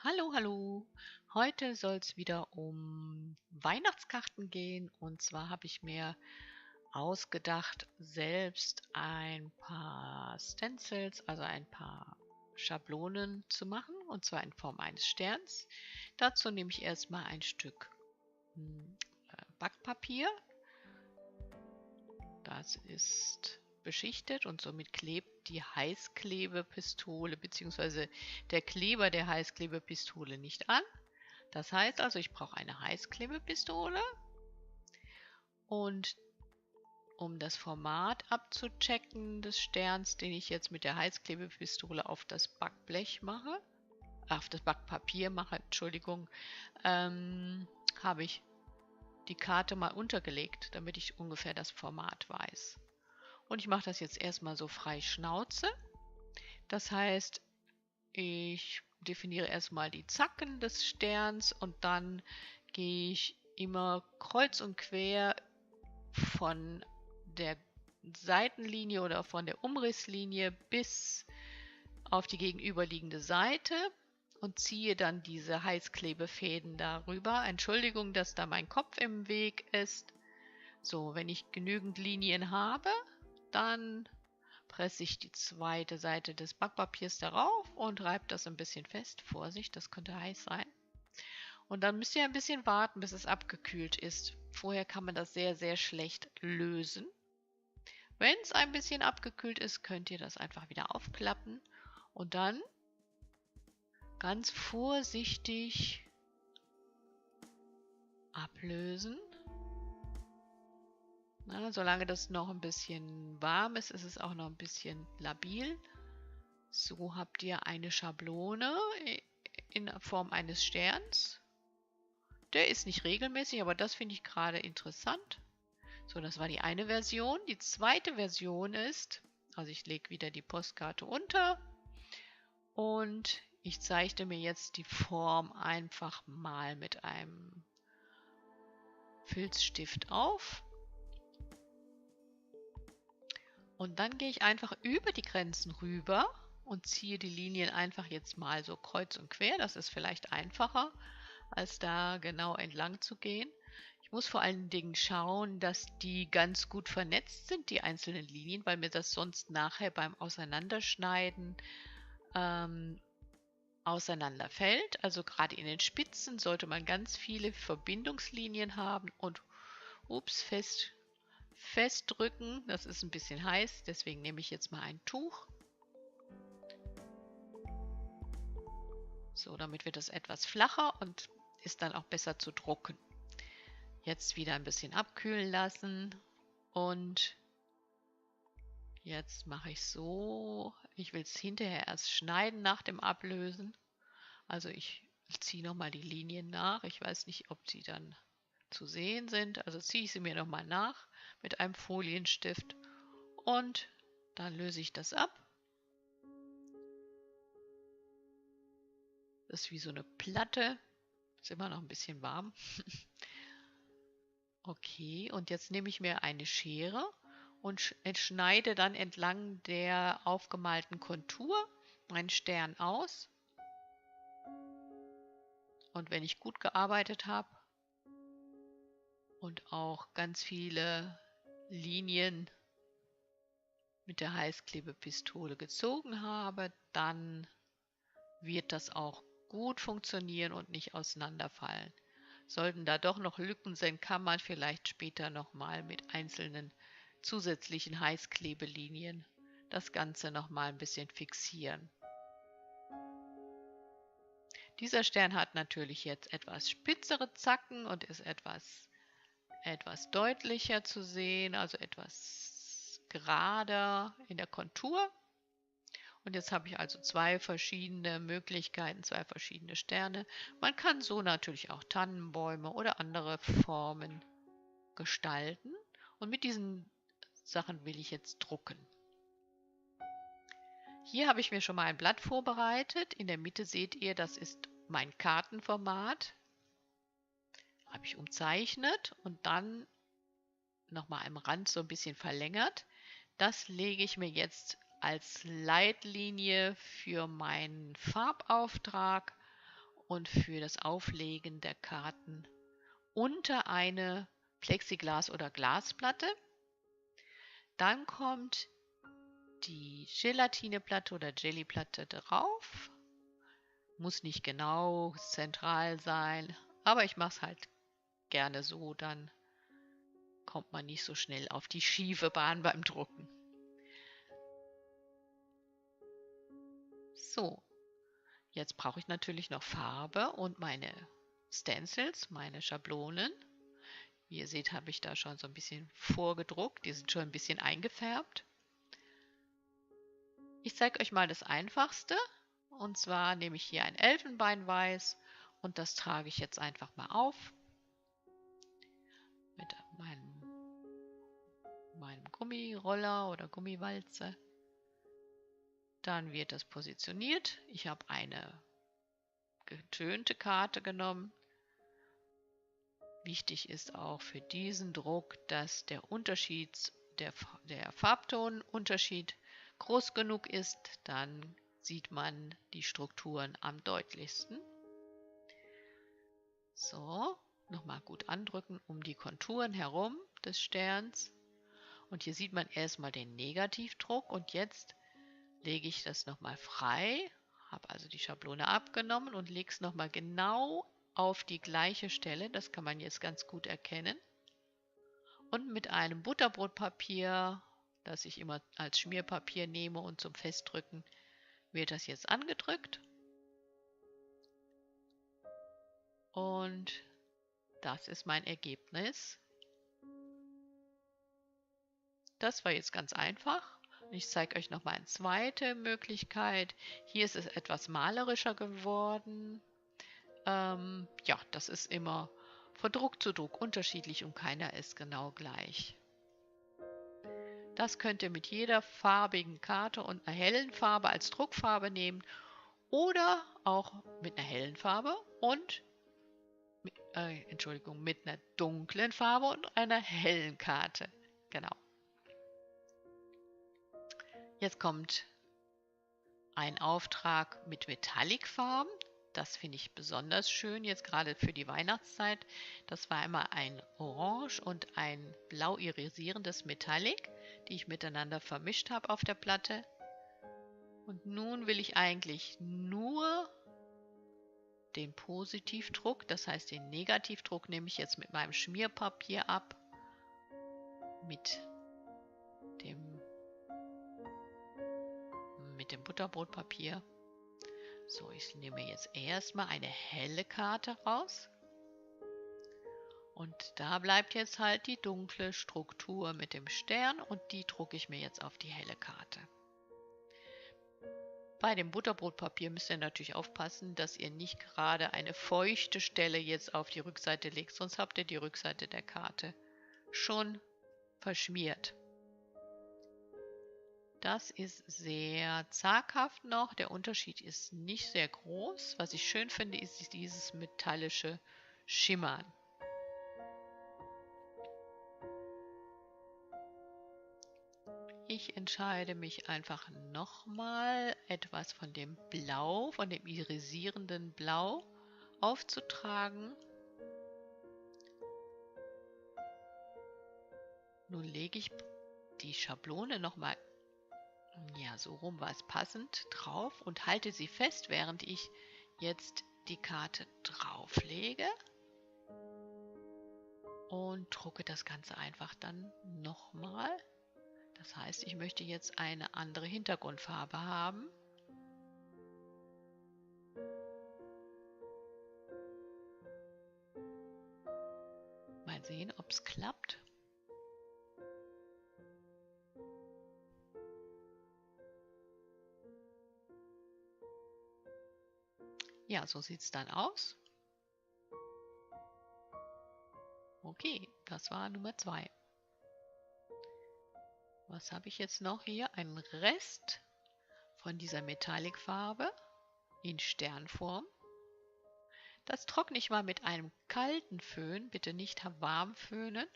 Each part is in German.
Hallo, hallo. Heute soll es wieder um Weihnachtskarten gehen. Und zwar habe ich mir ausgedacht, selbst ein paar Stencils, also ein paar Schablonen zu machen, und zwar in Form eines Sterns. Dazu nehme ich erstmal ein Stück Backpapier. Das ist beschichtet und somit klebt die Heißklebepistole bzw. der Kleber der Heißklebepistole nicht an. Das heißt also, ich brauche eine Heißklebepistole und um das Format abzuchecken des Sterns, den ich jetzt mit der Heißklebepistole auf das Backblech mache, auf das Backpapier mache, Entschuldigung, habe ich die Karte mal untergelegt, damit ich ungefähr das Format weiß. Und ich mache das jetzt erstmal so frei Schnauze. Das heißt, ich definiere erstmal die Zacken des Sterns und dann gehe ich immer kreuz und quer von der Seitenlinie oder von der Umrisslinie bis auf die gegenüberliegende Seite und ziehe dann diese Heißklebefäden darüber. Entschuldigung, dass da mein Kopf im Weg ist. So, wenn ich genügend Linien habe, dann presse ich die zweite Seite des Backpapiers darauf und reibe das ein bisschen fest. Vorsicht, das könnte heiß sein. Und dann müsst ihr ein bisschen warten, bis es abgekühlt ist. Vorher kann man das sehr, sehr schlecht lösen. Wenn es ein bisschen abgekühlt ist, könnt ihr das einfach wieder aufklappen und dann ganz vorsichtig ablösen. Na, solange das noch ein bisschen warm ist, ist es auch noch ein bisschen labil. So habt ihr eine Schablone in Form eines Sterns. Der ist nicht regelmäßig, aber das finde ich gerade interessant. So, das war die eine Version. Die zweite Version ist, also ich lege wieder die Postkarte unter und ich zeichne mir jetzt die Form einfach mal mit einem Filzstift auf. Und dann gehe ich einfach über die Grenzen rüber und ziehe die Linien einfach jetzt mal so kreuz und quer. Das ist vielleicht einfacher, als da genau entlang zu gehen. Ich muss vor allen Dingen schauen, dass die ganz gut vernetzt sind, die einzelnen Linien, weil mir das sonst nachher beim Auseinanderschneiden auseinanderfällt. Also gerade in den Spitzen sollte man ganz viele Verbindungslinien haben und festdrücken. Das ist ein bisschen heiß, deswegen nehme ich jetzt mal ein Tuch. So, damit wird es etwas flacher und ist dann auch besser zu drucken. Jetzt wieder ein bisschen abkühlen lassen und jetzt mache ich so, ich will es hinterher erst schneiden nach dem Ablösen. Also ich ziehe nochmal die Linien nach. Ich weiß nicht, ob sie dann zu sehen sind. Also ziehe ich sie mir nochmal nach mit einem Folienstift und dann löse ich das ab. Das ist wie so eine Platte. Ist immer noch ein bisschen warm. Okay, und jetzt nehme ich mir eine Schere und schneide dann entlang der aufgemalten Kontur meinen Stern aus. Und wenn ich gut gearbeitet habe und auch ganz viele Linien mit der Heißklebepistole gezogen habe, dann wird das auch gut funktionieren und nicht auseinanderfallen. Sollten da doch noch Lücken sein, kann man vielleicht später nochmal mit einzelnen zusätzlichen Heißklebelinien das Ganze nochmal ein bisschen fixieren. Dieser Stern hat natürlich jetzt etwas spitzere Zacken und ist etwas deutlicher zu sehen, also etwas gerader in der Kontur. Und jetzt habe ich also zwei verschiedene Möglichkeiten, zwei verschiedene Sterne. Man kann so natürlich auch Tannenbäume oder andere Formen gestalten. Und mit diesen Sachen will ich jetzt drucken. Hier habe ich mir schon mal ein Blatt vorbereitet. In der Mitte seht ihr, das ist mein Kartenformat. Habe ich umzeichnet und dann nochmal am Rand so ein bisschen verlängert. Das lege ich mir jetzt als Leitlinie für meinen Farbauftrag und für das Auflegen der Karten unter eine Plexiglas- oder Glasplatte. Dann kommt die Gelatineplatte oder Jellyplatte drauf. Muss nicht genau zentral sein, aber ich mache es halt gerne so, dann kommt man nicht so schnell auf die schiefe Bahn beim Drucken. So, jetzt brauche ich natürlich noch Farbe und meine Stencils, meine Schablonen. Wie ihr seht, habe ich da schon so ein bisschen vorgedruckt. Die sind schon ein bisschen eingefärbt. Ich zeige euch mal das Einfachste. Und zwar nehme ich hier ein Elfenbeinweiß und das trage ich jetzt einfach mal auf mit meinem Gummiroller oder Gummiwalze. Dann wird das positioniert. Ich habe eine getönte Karte genommen. Wichtig ist auch für diesen Druck, dass der Farbtonunterschied groß genug ist. Dann sieht man die Strukturen am deutlichsten. So, nochmal gut andrücken um die Konturen herum des Sterns. Und hier sieht man erstmal den Negativdruck und jetzt lege ich das nochmal frei, habe also die Schablone abgenommen und lege es nochmal genau auf die gleiche Stelle. Das kann man jetzt ganz gut erkennen. Und mit einem Butterbrotpapier, das ich immer als Schmierpapier nehme und zum Festdrücken, wird das jetzt angedrückt. Und das ist mein Ergebnis. Das war jetzt ganz einfach. Ich zeige euch noch mal eine zweite Möglichkeit. Hier ist es etwas malerischer geworden. Ja, das ist immer von Druck zu Druck unterschiedlich und keiner ist genau gleich. Das könnt ihr mit jeder farbigen Karte und einer hellen Farbe als Druckfarbe nehmen oder auch mit einer hellen Farbe und mit einer dunklen Farbe und einer hellen Karte. Genau. Jetzt kommt ein Auftrag mit Metallicfarben. Das finde ich besonders schön, jetzt gerade für die Weihnachtszeit. Das war einmal ein Orange und ein blau irisierendes Metallic, die ich miteinander vermischt habe auf der Platte. Und nun will ich eigentlich nur den Positivdruck, das heißt den Negativdruck nehme ich jetzt mit meinem Schmierpapier ab, mit dem Butterbrotpapier. So, ich nehme jetzt erstmal eine helle Karte raus. Und da bleibt jetzt halt die dunkle Struktur mit dem Stern und die drucke ich mir jetzt auf die helle Karte. Bei dem Butterbrotpapier müsst ihr natürlich aufpassen, dass ihr nicht gerade eine feuchte Stelle jetzt auf die Rückseite legt, sonst habt ihr die Rückseite der Karte schon verschmiert. Das ist sehr zaghaft noch, der Unterschied ist nicht sehr groß. Was ich schön finde, ist dieses metallische Schimmern. Ich entscheide mich einfach nochmal etwas von dem Blau, von dem irisierenden Blau aufzutragen. Nun lege ich die Schablone nochmal, ja, so rum war es passend, drauf und halte sie fest, während ich jetzt die Karte drauflege und drucke das Ganze einfach dann nochmal. Das heißt, ich möchte jetzt eine andere Hintergrundfarbe haben. Mal sehen, ob es klappt. Ja, so sieht es dann aus. Okay, das war Nummer 2. Was habe ich jetzt noch hier? Einen Rest von dieser Metallicfarbe in Sternform. Das trockne ich mal mit einem kalten Föhn, bitte nicht warm föhnen.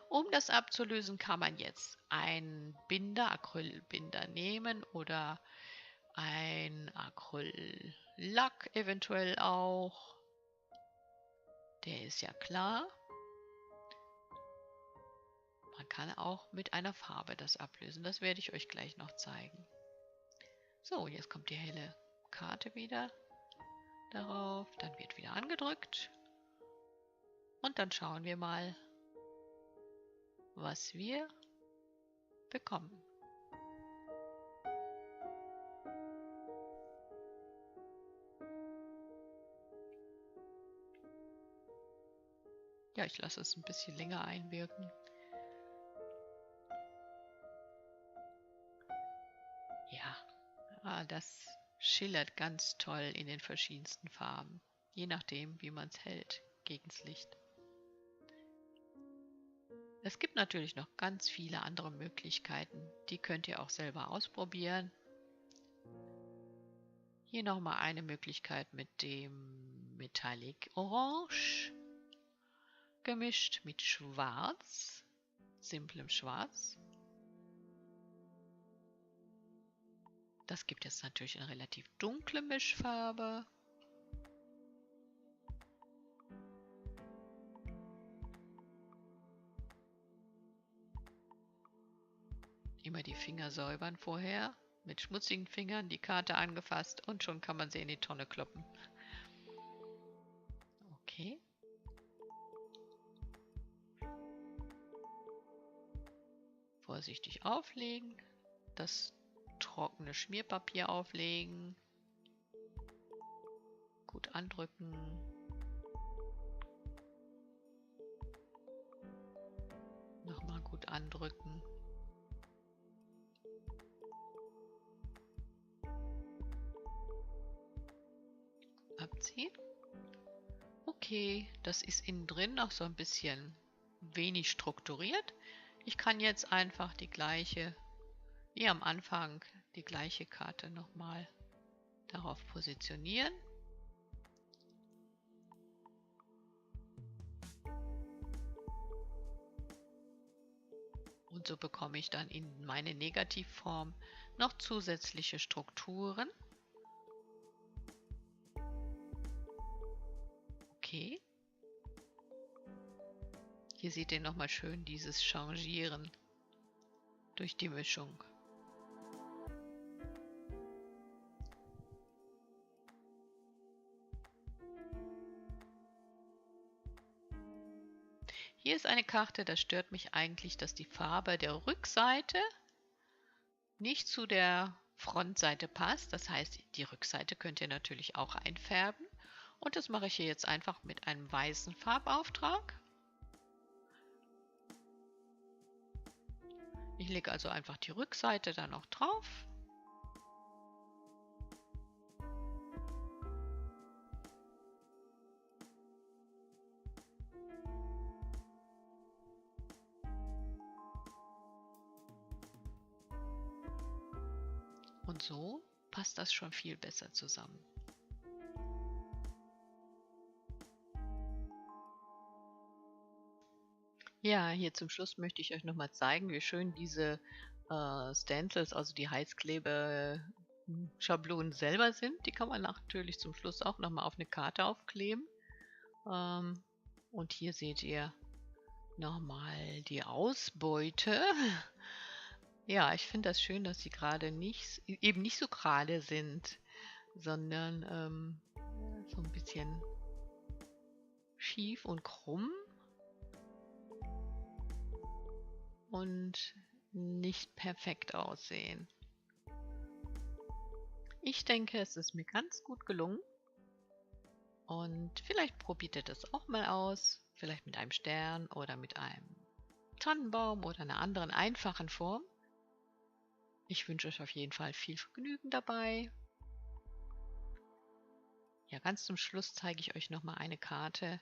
Um das abzulösen, kann man jetzt einen Binder, Acrylbinder nehmen oder Ein Acryllack eventuell auch. Der ist ja klar. Man kann auch mit einer Farbe das ablösen. Das werde ich euch gleich noch zeigen. So, jetzt kommt die helle Karte wieder darauf. Dann wird wieder angedrückt. Und dann schauen wir mal, was wir bekommen. Ja, ich lasse es ein bisschen länger einwirken. Ja, das schillert ganz toll in den verschiedensten Farben. Je nachdem, wie man es hält gegens Licht. Es gibt natürlich noch ganz viele andere Möglichkeiten. Die könnt ihr auch selber ausprobieren. Hier nochmal eine Möglichkeit mit dem Metallic Orange gemischt mit Schwarz, simplem Schwarz. Das gibt jetzt natürlich eine relativ dunkle Mischfarbe. Immer die Finger säubern vorher. Mit schmutzigen Fingern die Karte angefasst und schon kann man sie in die Tonne kloppen. Okay. Vorsichtig auflegen. Das trockene Schmierpapier auflegen. Gut andrücken. Nochmal gut andrücken. Abziehen. Okay, das ist innen drin noch so ein bisschen wenig strukturiert. Ich kann jetzt einfach die gleiche, wie am Anfang, die gleiche Karte nochmal darauf positionieren. Und so bekomme ich dann in meine Negativform noch zusätzliche Strukturen. Okay. Hier seht ihr nochmal schön dieses Changieren durch die Mischung. Hier ist eine Karte, da stört mich eigentlich, dass die Farbe der Rückseite nicht zu der Frontseite passt. Das heißt, die Rückseite könnt ihr natürlich auch einfärben. Und das mache ich hier jetzt einfach mit einem weißen Farbauftrag. Ich lege also einfach die Rückseite dann noch drauf. Und so passt das schon viel besser zusammen. Ja, hier zum Schluss möchte ich euch nochmal zeigen, wie schön diese Stencils, also die Heißklebe-Schablonen selber sind. Die kann man natürlich zum Schluss auch nochmal auf eine Karte aufkleben. Und hier seht ihr nochmal die Ausbeute. Ja, ich finde das schön, dass sie eben nicht so gerade sind, sondern so ein bisschen schief und krumm und nicht perfekt aussehen. Ich denke, es ist mir ganz gut gelungen und vielleicht probiert ihr das auch mal aus, vielleicht mit einem Stern oder mit einem Tannenbaum oder einer anderen einfachen Form. Ich wünsche euch auf jeden Fall viel Vergnügen dabei. Ja, ganz zum Schluss zeige ich euch nochmal eine Karte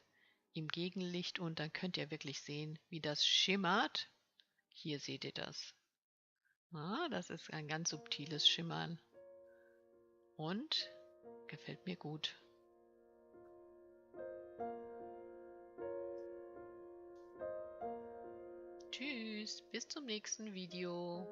im Gegenlicht und dann könnt ihr wirklich sehen, wie das schimmert. Hier seht ihr das. Das ist ein ganz subtiles Schimmern und gefällt mir gut. Tschüss, bis zum nächsten Video.